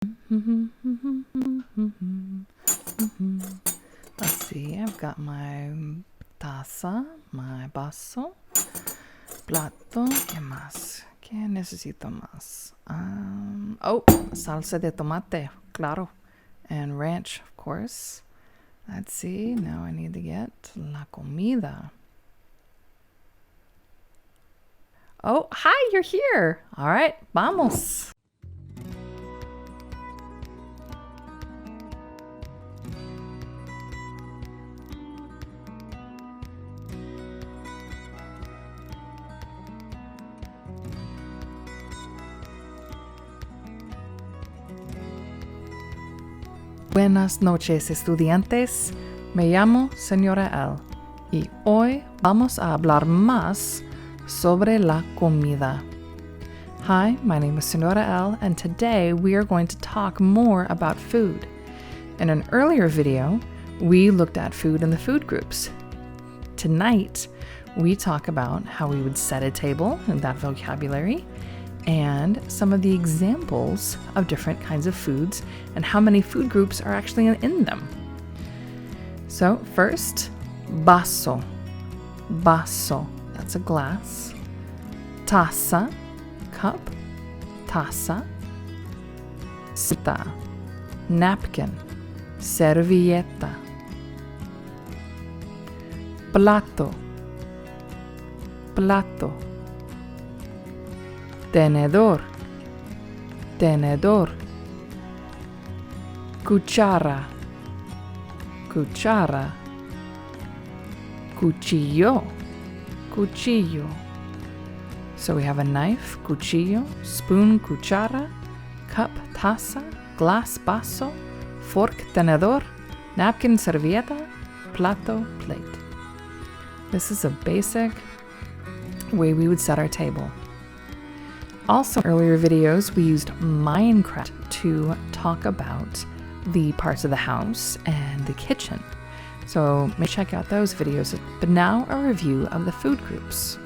Let's see, I've got my taza, my vaso, plato, ¿qué más? ¿Qué necesito más? Salsa de tomate, claro, and ranch, of course. Let's see, now I need to get la comida. Oh, hi, you're here. All right, vamos. Buenas noches, estudiantes. Me llamo Señora L. Y hoy vamos a hablar más sobre la comida. Hi, my name is Señora L, and today we are going to talk more about food. In an earlier video, we looked at food in the food groups. Tonight, we talk about how we would set a table and that vocabulary, and some of the examples of different kinds of foods and how many food groups are actually in them. So first, vaso. Vaso, that's a glass. Taza, cup. Taza. Sita, napkin. Servilleta. Plato. Plato. Tenedor, tenedor. Cuchara, cuchara. Cuchillo, cuchillo. So we have a knife, cuchillo, spoon, cuchara, cup, taza, glass, vaso, fork, tenedor, napkin, servilleta, plato, plate. This is a basic way we would set our table. Also, in earlier videos, we used Minecraft to talk about the parts of the house and the kitchen. So make sure to check out those videos. But now a review of the food groups.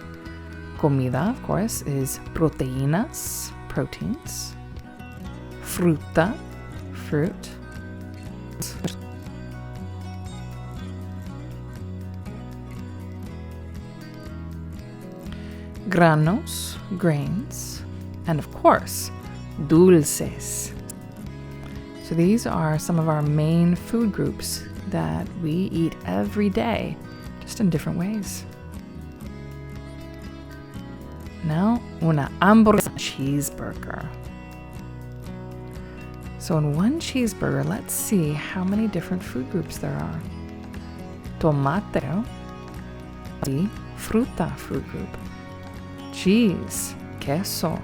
Comida, of course, is proteínas, proteins. Fruta, fruit. Granos, grains. And of course, dulces. So these are some of our main food groups that we eat every day, just in different ways. Now, una hamburguesa cheeseburger. So in one cheeseburger, let's see how many different food groups there are. Tomate, fruta food group. Cheese, queso,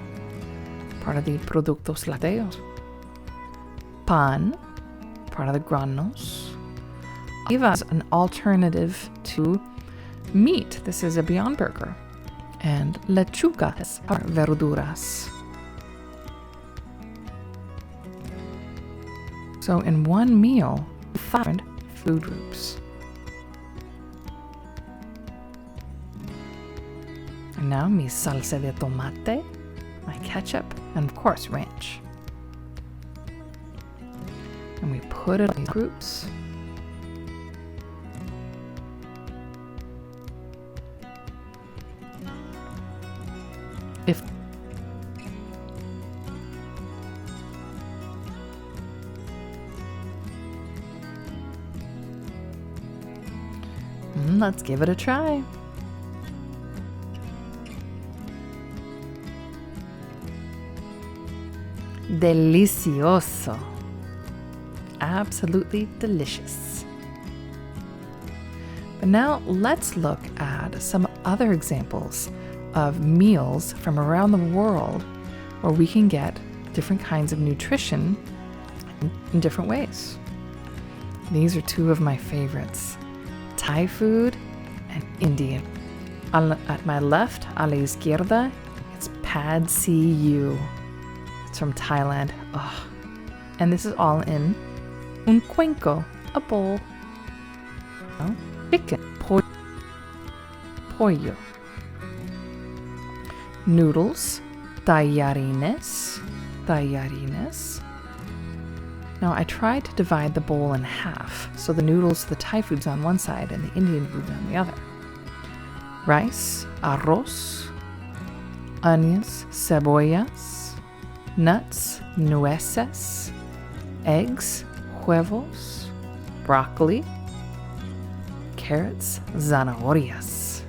part of the productos lácteos. Pan, part of the granos. Oliva is an alternative to meat. This is a Beyond Burger. And lechugas are verduras. So in one meal, 5 different food groups. And now mi salsa de tomate, my ketchup, and of course ranch. And we put it in groups. Let's give it a try. Delicioso. Absolutely delicious. But now let's look at some other examples of meals from around the world where we can get different kinds of nutrition in different ways. These are two of my favorites, Thai food and Indian. At my left, a la izquierda, it's Pad See Ew. It's from Thailand. Oh. And this is all in un cuenco, a bowl. Chicken, pollo. Noodles, tallarines. Now I tried to divide the bowl in half, so the noodles, the Thai food's on one side and the Indian food on the other. Rice, arroz, onions, cebollas, nuts, nueces, eggs, huevos, broccoli, carrots, zanahorias.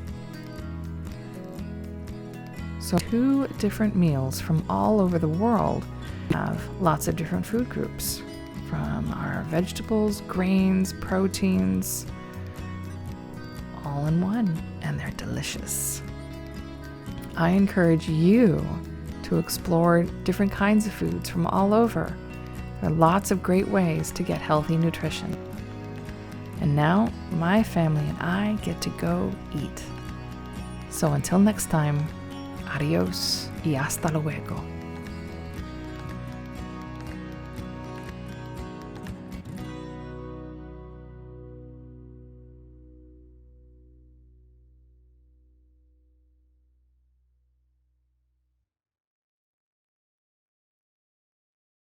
So 2 different meals from all over the world have lots of different food groups, from our vegetables, grains, proteins, all in one, and they're delicious. I encourage you to explore different kinds of foods from all over. There are lots of great ways to get healthy nutrition. And now, my family and I get to go eat. So until next time, adios y hasta luego.